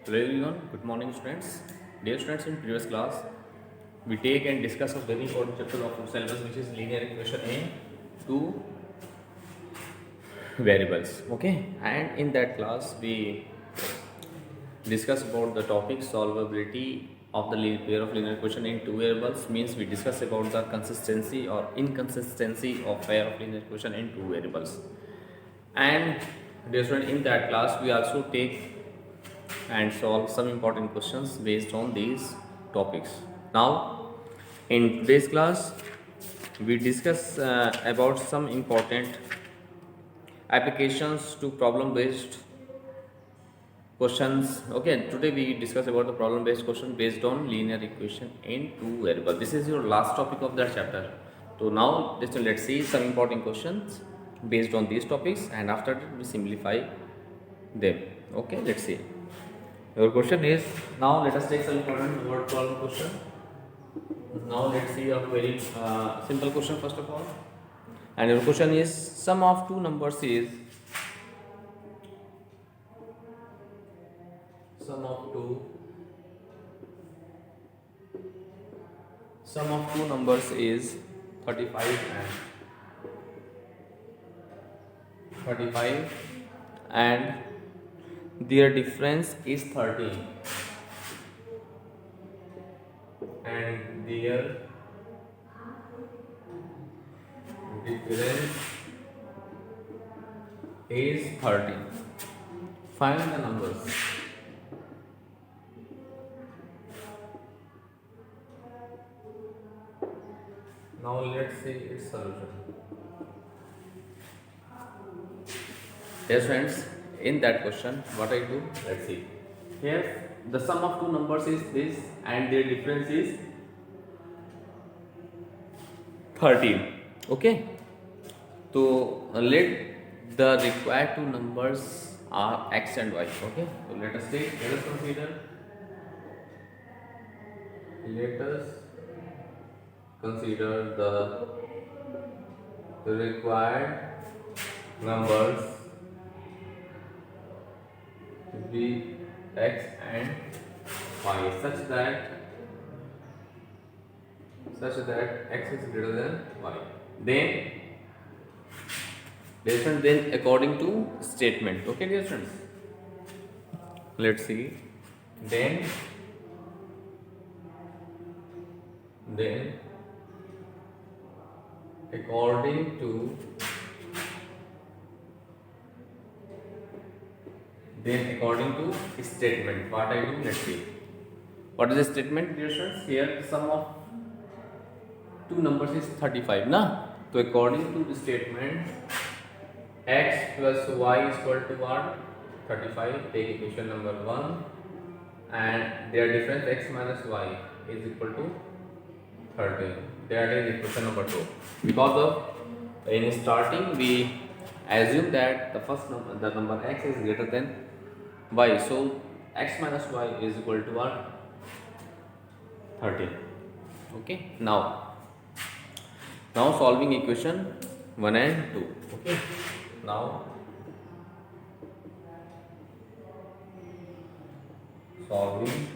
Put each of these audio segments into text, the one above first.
Hello everyone, good morning students. Dear students, in previous class, we take and discuss a very important chapter of our syllabus which is linear equation in two variables. Okay, and in that class we discuss about the topic solvability of the pair of linear equation in two variables. Means we discuss about the consistency or inconsistency of pair of linear equation in two variables. And dear student, in that class we also take and solve some important questions based on these topics. Now, in today's class, we discuss about some important applications to problem-based questions. Okay, today we discuss about the problem-based question based on linear equation in two variables. This is your last topic of that chapter. So now, let's see some important questions based on these topics, and after that we simplify them. Okay, let's see. Your question is, now let us take some important word problem question. Now let's see a very simple question first of all. And your question is, sum of two numbers is, sum of two sum of two numbers is 35 and 35 and their difference is 13 and their difference is 13. Find the numbers. Now let's see its solution. Yes friends, in that question what I do, let's see. Here the sum of two numbers is this and their difference is 13. Okay, so let the required two numbers are x and y. Okay, so let us consider the required numbers to be x and y such that x is greater than y. Then according to statement. Okay, dear friends. Let's see. Then according to statement, what I do, let's see. What is the statement, dear friends? Here the sum of two numbers is 35, na? So according to the statement, x plus y is equal to what? 35. Take equation number 1, and their difference x minus y is equal to 13. That is equation number 2. Because of in starting we assume that the number x is greater than y, so x minus y is equal to what? 13. Okay. Now solving equation 1 and 2. Okay. Now solving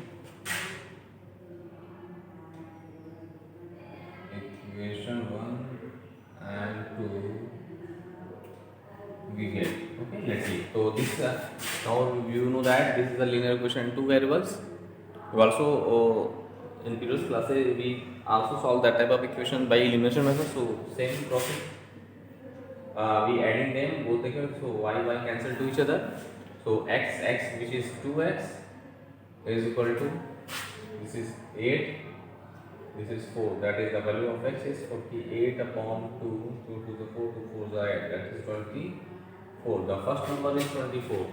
equation 1 and 2 we get. Okay, let's see. So this now you know that this is a linear equation in two variables. We also in previous classes we also solve that type of equation by elimination method. So same process. We adding them both equations, so y cancel to each other. So x which is 2x is equal to, this is 8, this is 4, that is the value of x is 48 upon 2, 2 to the 4, 2 4 the 8, that is 24. The first number is 24,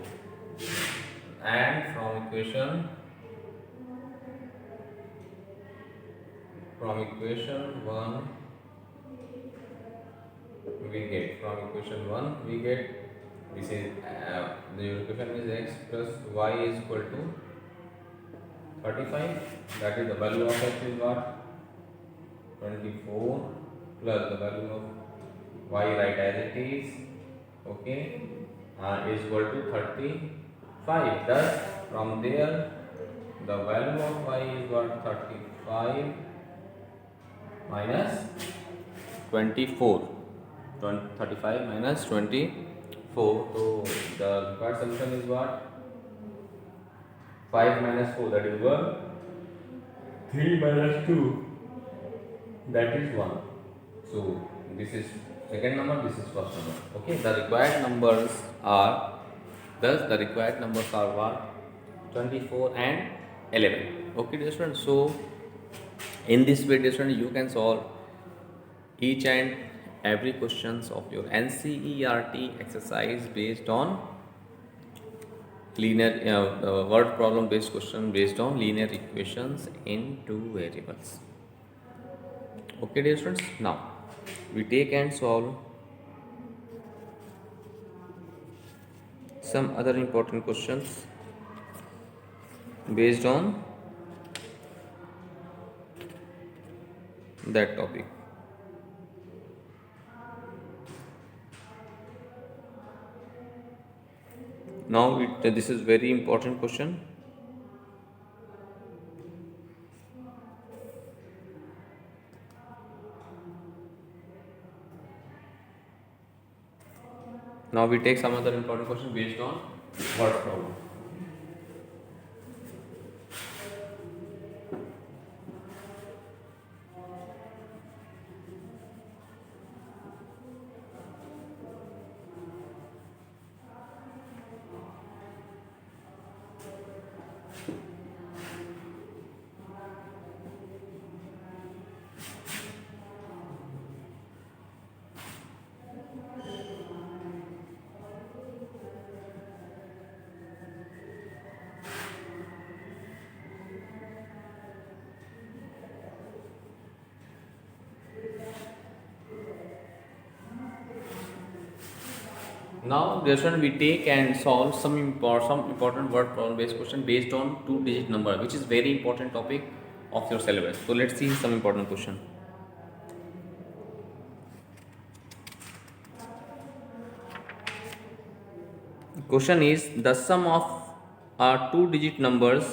and from equation 1 we get this is the equation is x plus y is equal to 35, that is the value of x is what? 24 plus the value of y, write as it is, okay, is equal to 35. Thus From there, the value of y is what? 35 minus 24. 35 minus 24. So the required solution is what? 5 minus 4, that is 1. 3 minus 2, that is 1. So this is second number, this is first number. Okay, the required numbers are, thus the required numbers are what? 24 and 11. Okay, dear students. So in this way, dear students, you can solve each and every questions of your NCERT exercise based on linear word problem based question based on linear equations in two variables. Okay, dear students. Now we take and solve some other important questions based on that topic. Now this is very important question. Now we take some other important question based on word problem. Now, this one we take and solve some important word problem based question based on two-digit number, which is very important topic of your syllabus. So let's see some important question. Question is the sum of two-digit numbers.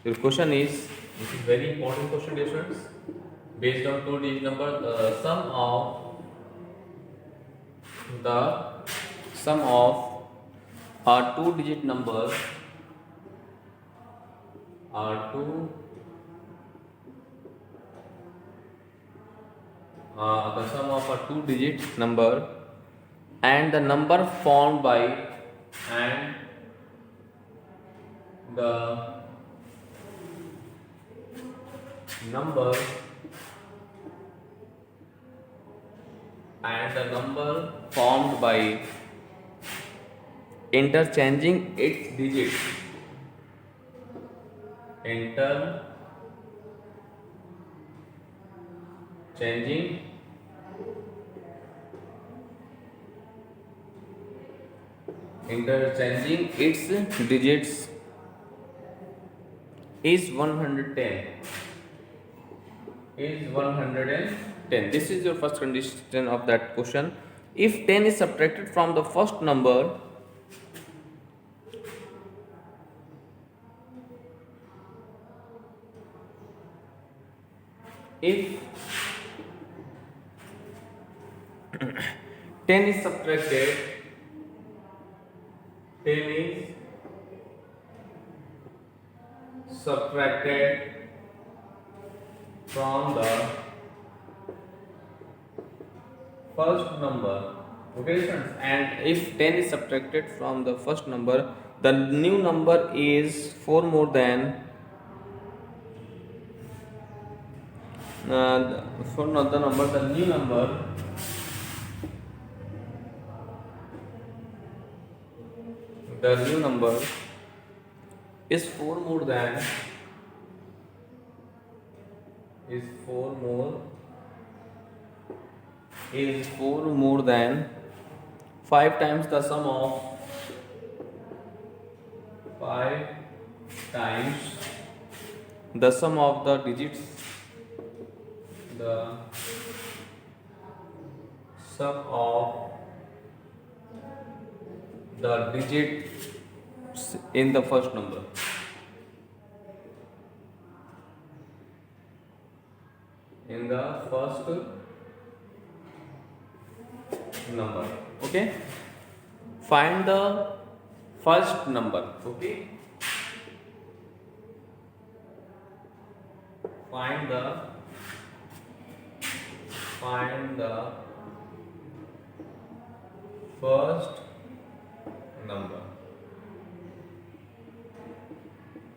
Your question is, this is very important question, dear students. Based on two-digit number, the sum of two-digit numbers are the sum of a two-digit number and the number formed by and the number formed by interchanging its digits. Interchanging its digits is 110. This is your first condition of that question. If 10 is subtracted from the first number, if 10 is subtracted from the first number, okay friends, and if 10 is subtracted from the first number, the new number is 4 more than the new number is 4 more than 5 times the sum of 5 times the sum of the digits, the sum of the digit in the first number. In the first number. Okay. Find the first number. Okay. Find the first number.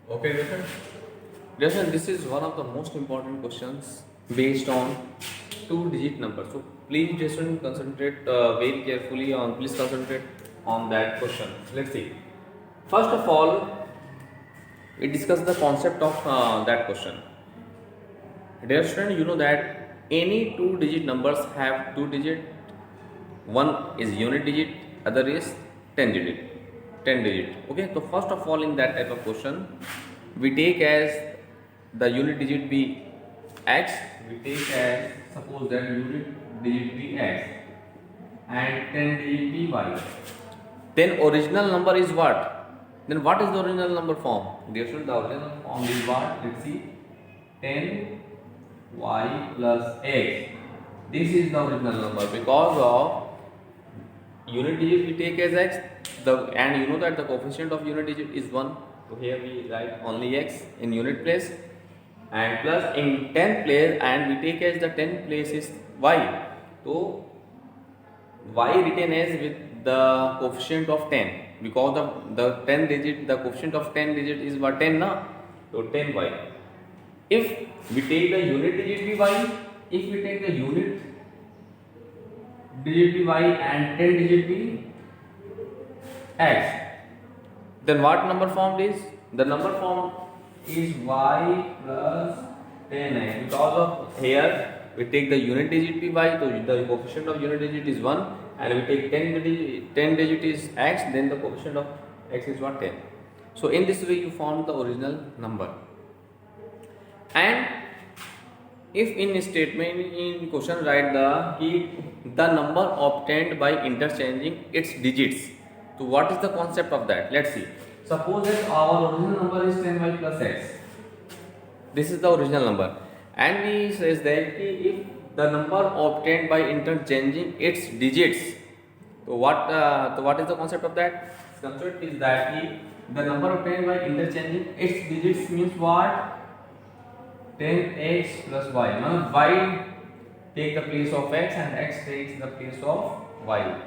Okay, listen, this is one of the most important questions based on two-digit number. So please, Jason, concentrate very carefully on. Please concentrate on that question. Let's see. First of all, we discuss the concept of that question. Dear student, you know that any two-digit numbers have two digit. One is unit digit, other is 10 digit. 10 digit. Okay. So first of all, in that type of question, we take as the unit digit be x. We take as, suppose that unit digit be x and 10 digit be y. Then original number is what? Then what is the original number form? Dear student, the original form is what? Let's see. 10 y plus x. This is the original number because of unit digit we take as x. And you know that the coefficient of unit digit is 1. So here we write only x in unit place and plus in 10th place, and we take as the 10th place is y. So y written as with the coefficient of 10 because the 10 digit, the coefficient of 10 digit is what, 10 na? So 10y. If we take the unit digit be y, if we take the unit digit be y and 10 digit be x, then what number form is? The number form is y plus 10x because of here we take the unit digit be y, so the coefficient of unit digit is 1, and we take 10 digit is x, then the coefficient of x is what, 10. So in this way you form the original number. And if in statement in question write the number obtained by interchanging its digits. So what is the concept of that? Let's see. Suppose that our original number is 10y plus x. This is the original number, and we says that if the number obtained by interchanging its digits. So what is the concept of that? The concept is that the number obtained by interchanging its digits means what? 10x plus y. Now y take the place of x and x takes the place of y.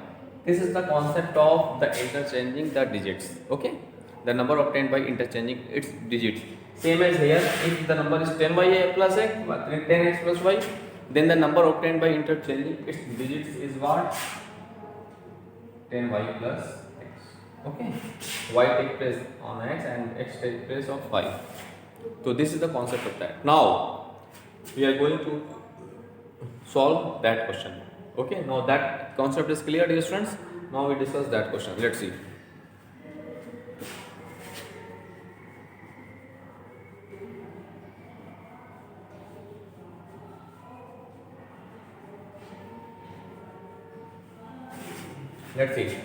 This is the concept of the interchanging the digits. Okay, the number obtained by interchanging its digits. Same as here, if the number is 10y plus x, 10x plus y, then the number obtained by interchanging its digits is what? 10y plus x. Okay, y take place on x and x take place of y. So this is the concept of that. Now we are going to solve that question. Okay, now that concept is clear, dear students. Now we discuss that question. Let's see. Let's see.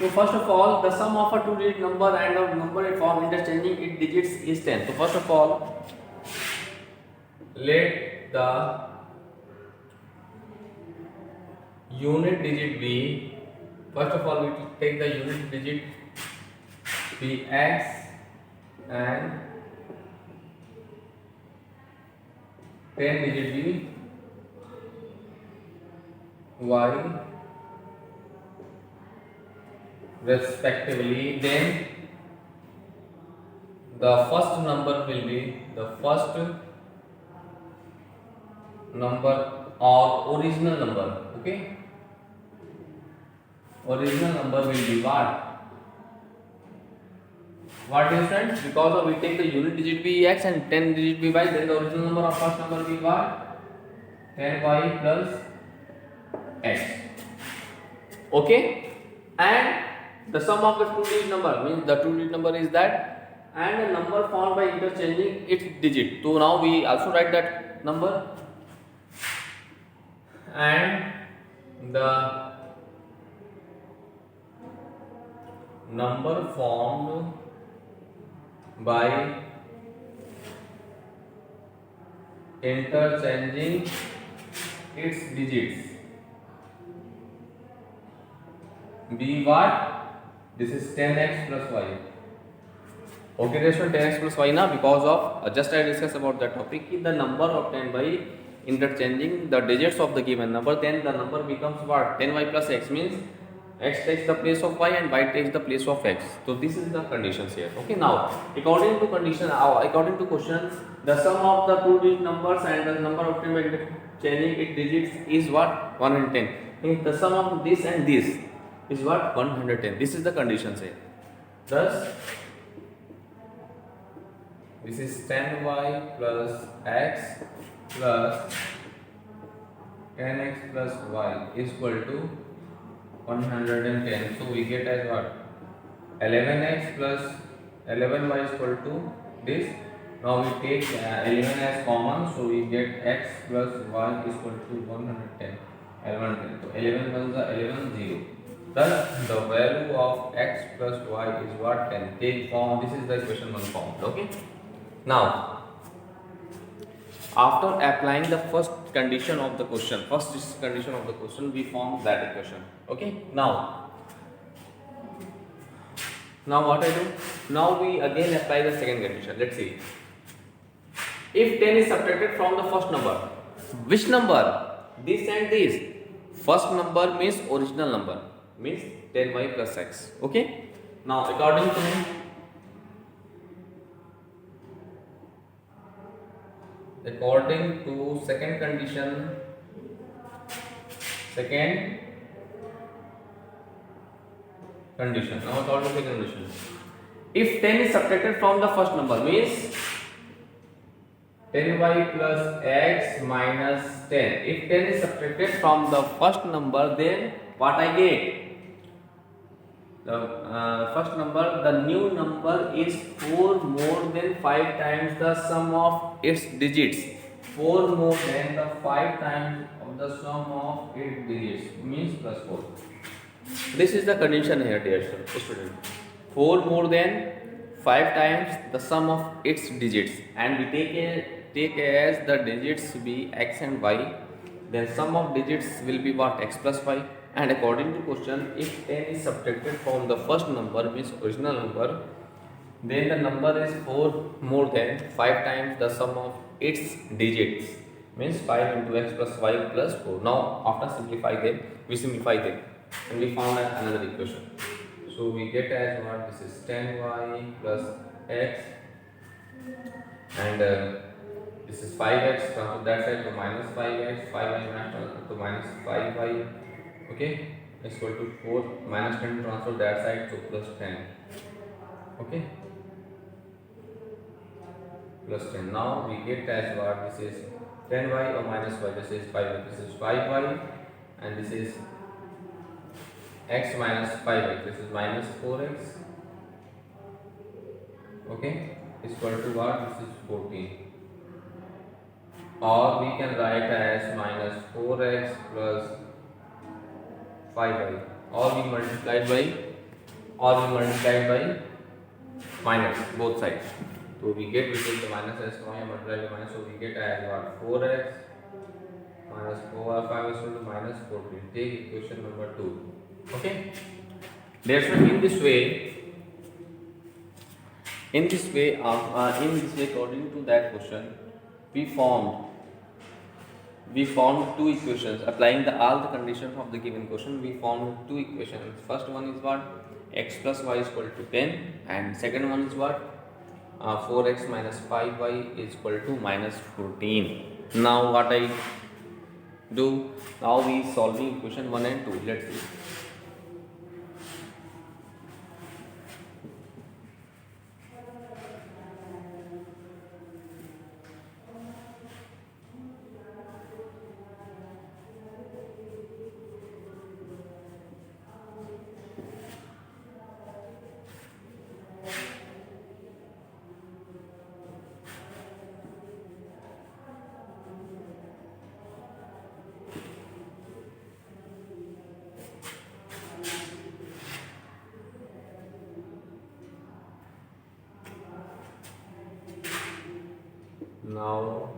So first of all, the sum of a two-digit number and a number it form interchanging its digits is 10. So first of all, let the unit digit be, first of all we take the unit digit be x and 10 digit be y respectively. Then the first number will be the first number or original number. Okay, original number will be what? What is friends? Because we take the unit digit be x and 10 digit be y, then the original number of first number will be what? 10y plus x. Okay, and the sum of the two-digit number means the two-digit number is that, and a number formed by interchanging its digit. So now we also write that number, and the number formed by interchanging its digits. Be what? This is 10x plus y. Okay, ratio 10x plus y now, because of just I discussed about that topic. If the number obtained by interchanging the digits of the given number, then the number becomes what? 10y plus x, means x takes the place of y and y takes the place of x. So this is the conditions here. Okay, now according to condition, according to question, the sum of the two digit numbers and the number obtained by interchanging its digits is what? 110. If the sum of this and this is what? 110. This is the conditions here. Thus this is 10y plus x plus 10x plus y is equal to 110. So we get as what? 11x plus 11y is equal to this. Now we take 11 as common, so we get x plus y is equal to 110. 1110. So 11 ones are 11 0. Thus the value of x plus y is what? 10. Take form. This is the equation 1 form. Okay. Now, after applying the first condition of the question, we form that equation. Okay. Now what I do? Now we again apply the second condition. Let's see. If 10 is subtracted from the first number, which number? This and this. First number means original number, means 10y plus x. Okay. Now according to second condition, now according to second condition, if 10 is subtracted from the first number, means 10y plus x minus 10. If 10 is subtracted from the first number, then what I get? The first number, the new number is 4 more than 5 times the sum of its digits. 4 more than the 5 times of the sum of its digits, means plus 4. This is the condition here, dear student. 4 more than 5 times the sum of its digits, and we take as the digits be x and y. Then sum of digits will be what? X plus y. And according to question, if 10 is subtracted from the first number, means original number, then the number is 4 more than 5 times the sum of its digits, means 5 into x plus y plus 4. Now after we simplify them and we found another equation. So we get as what? This is 10y plus x, and this is 5x transfer that side to minus 5x, 5y transfer to minus 5y. Okay, is equal to 4, minus 10 transfer that side to plus 10. Okay, plus 10. Now we get as what? This is 10y or minus y. This is 5y. This is 5y, and this is x minus 5x. This is minus 4x. Okay, is equal to what? This is 14. Or we can write as minus 4x plus 5y, or we multiplied by minus both sides. So we get, we take the minus as y multiplied by minus, so we get as what? 4x minus 4, 5 is equal to minus 14. Take equation number 2. Okay. Therefore, in this way, according to that question, we formed two equations. Applying all the conditions of the given question, we formed two equations. First one is what? X plus y is equal to 10, and second one is what? 4x minus 5y is equal to minus 14. Now what I do? Now we solving equation 1 and 2. Let's see. Now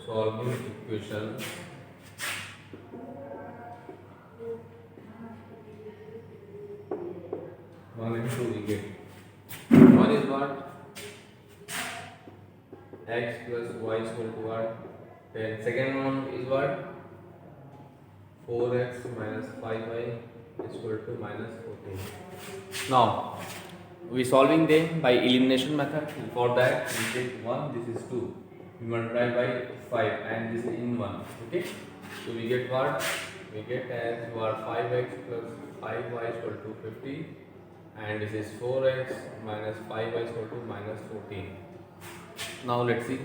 solving equation 1 and 2 we get. One is what? X plus y is equal to what? 10. Second one is what? 4x minus 5y is equal to minus 14. Now we solving them by elimination method. For that we take 1, this is 2. We multiply by 5 and this is in 1. Okay. So we get what? We get as what 5x plus 5y is equal to 50 and this is 4x minus 5y is equal to minus 14. Now let's see.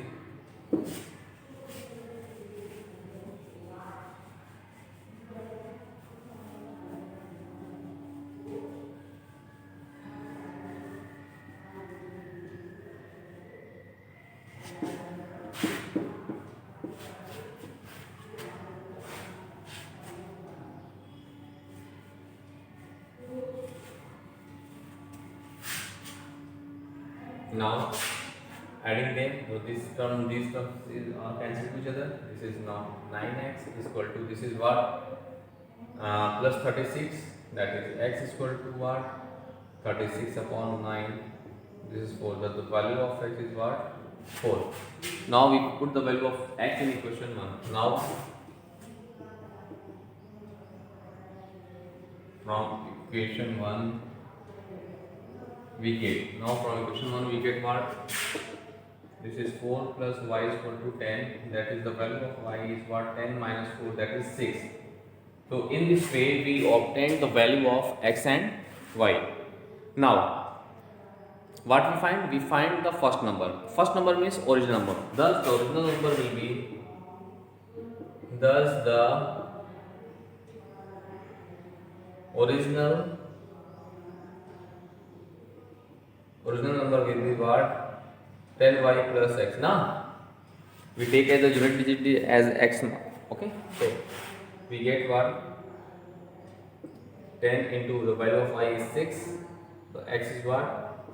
Now adding them, so these terms are cancelled to each other. This is now 9x is equal to, this is what? Plus 36, that is x is equal to what? 36 upon 9, this is 4. But the value of x is what? 4. Now we put the value of x in equation 1. Now from equation 1 we get, now from equation 1 we get what? This is 4 plus y is equal to 10, that is the value of y is what? 10 minus 4, that is 6. So in this way we obtain the value of x and y. Now what we find? We find the first number. First number means original number. Thus the original number will be, thus the original number will be what? 10y plus x. Now we take as a unit digit as x now. Okay, so we get what? 10 into the value of y is 6, so x is what?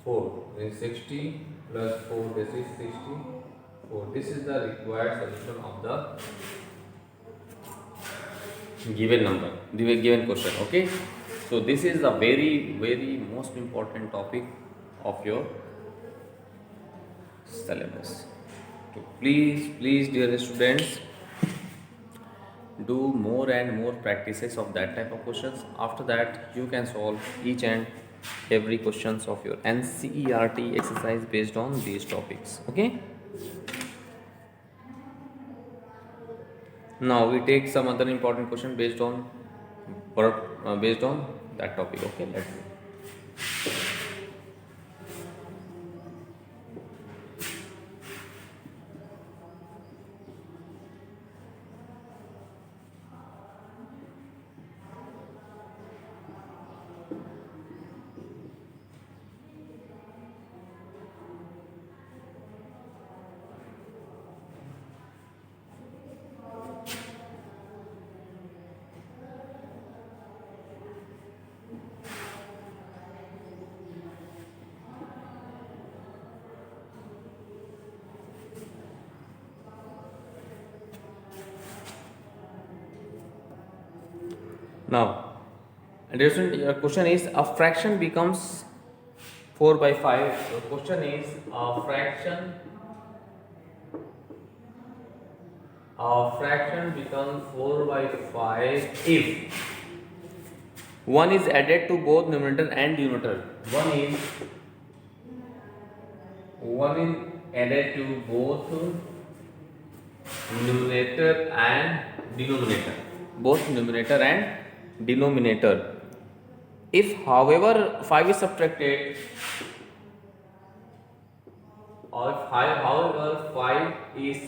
4. Then 60 plus 4, this is 64. This is the required solution of the given number, the given question. Okay, so this is the very most important topic of your syllabus. So please dear students, do more and more practices of that type of questions. After that you can solve each and every questions of your NCERT exercise based on these topics. Okay, now we take some other important question based on that topic. Okay, let's see. Now, your question is a fraction becomes 4 by 5. The question is a fraction becomes 4 by 5 if 1 is added to both numerator and denominator. 1 is added to both numerator and denominator. Both numerator and denominator. If however 5 is subtracted, or however 5 is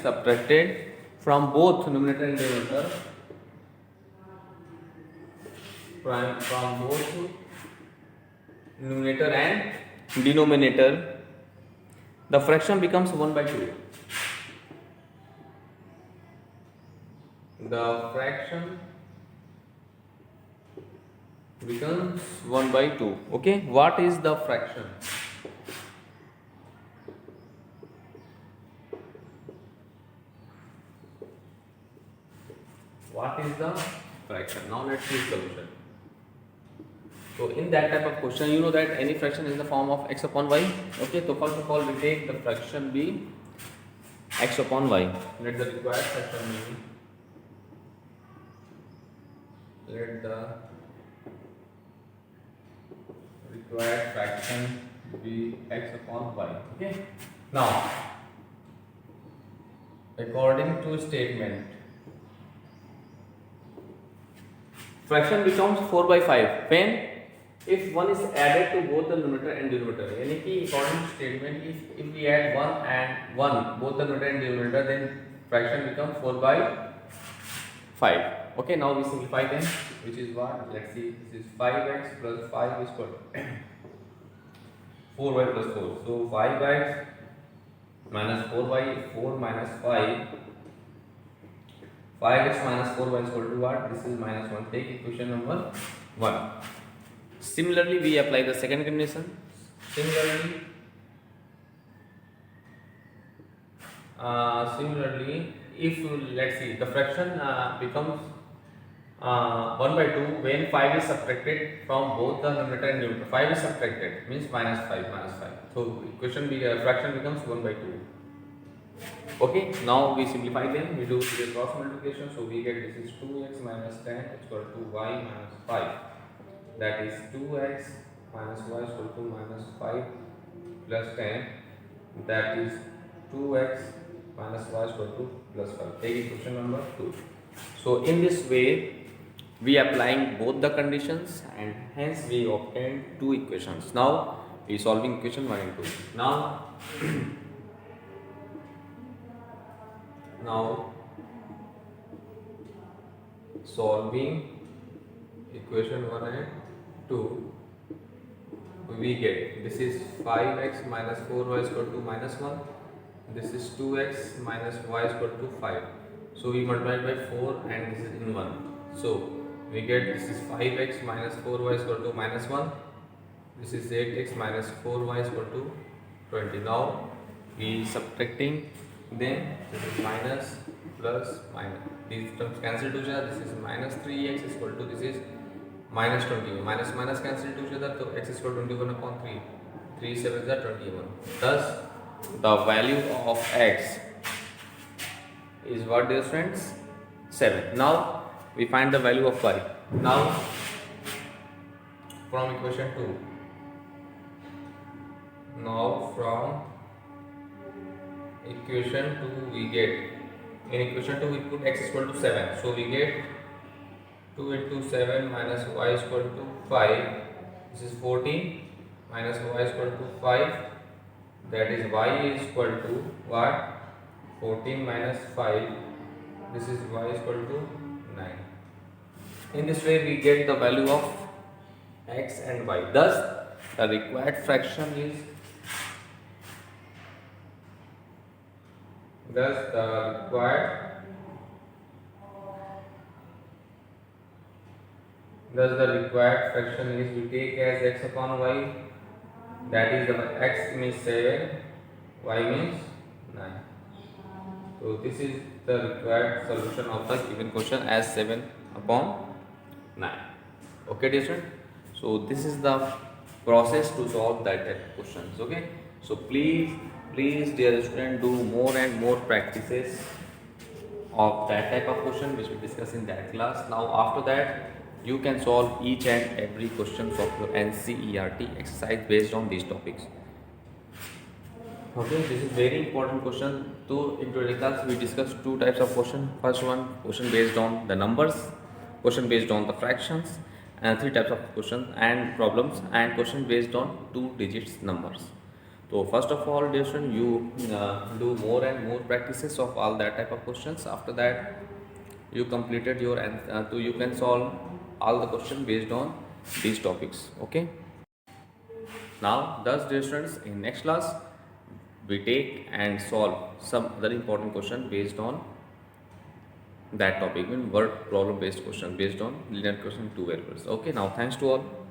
subtracted from both numerator and denominator, from both numerator and denominator, the fraction becomes 1 by 2. The fraction becomes 1 by 2. Okay, what is the fraction? What is the fraction? Now let's see solution. So in that type of question, you know that any fraction is the form of x upon y. Okay, so first of all we take the fraction be x upon y. Let the required fraction be, let the required fraction be x upon y. Okay. Now, according to statement, fraction becomes 4 by 5 when if 1 is added to both the numerator and denominator. यानी कि according to statement, if we add 1 and 1 both the numerator and denominator, then fraction becomes 4 by 5. Okay, now we simplify them, which is what? Let's see. This is 5x plus 5 is equal to 4y plus 4. So 5x minus 4y, 4 minus 5. 5x minus 4y is equal to what? This is minus 1. Take equation number 1. Similarly, we apply the second condition. Similarly, if let's see, the fraction becomes 1 by 2 when 5 is subtracted from both the numerator and denominator. 5 is subtracted means minus 5. So equation fraction becomes 1 by 2. Okay, now we simplify them. We do the cross multiplication. So we get this is 2x minus 10 is equal to y minus 5. That is 2x minus y is equal to minus 5 plus 10. That is 2x minus y is equal to plus 5. Take equation number 2. So in this way, we applying both the conditions and hence we obtain two equations. Now we solving equation 1 and 2. Now solving equation 1 and 2, we get this is 5x minus 4y is equal to minus 1. This is 2x minus y is equal to 5. So we multiply by 4 and this is in 1. So we get this is 5x minus 4y is equal to minus 1. This is 8x minus 4y is equal to 20. Now we subtracting them. This is minus plus minus. These terms cancel to each other. This is minus 3x is equal to this is minus 21. Minus minus cancel to each other. So x is equal to 21 upon 3. 3 7 is 21. Thus the value of x is what, dear friends? 7. Now we find the value of y. Now from equation 2. Now from equation 2 we get, in equation 2 we put x is equal to 7. So we get 2 into 7 minus y is equal to 5. This is 14 minus y is equal to 5. That is y is equal to what? 14 minus 5. This is y is equal to 9. In this way we get the value of x and y. Thus the required fraction is we take as x upon y, that is the x means 7, y means 9. So this is the required solution of the given question as 7 upon 9. Okay, dear student. So this is the process to solve that type of questions. Okay. So please dear student, do more and more practices of that type of question which we discuss in that class. Now after that you can solve each and every questions of your NCERT exercise based on these topics. Okay, this is very important question. So in today's class we discuss two types of question. First one, question based on the numbers, question based on the fractions, and three types of questions and problems, and question based on 2 digits numbers. So first of all, dear student, you do more and more practices of all that type of questions. After that you completed your you can solve all the questions based on these topics. Okay. Now thus, dear students, in next class we take and solve some other important question based on that topic, mean word problem based question based on linear question, two variables. Okay, now thanks to all.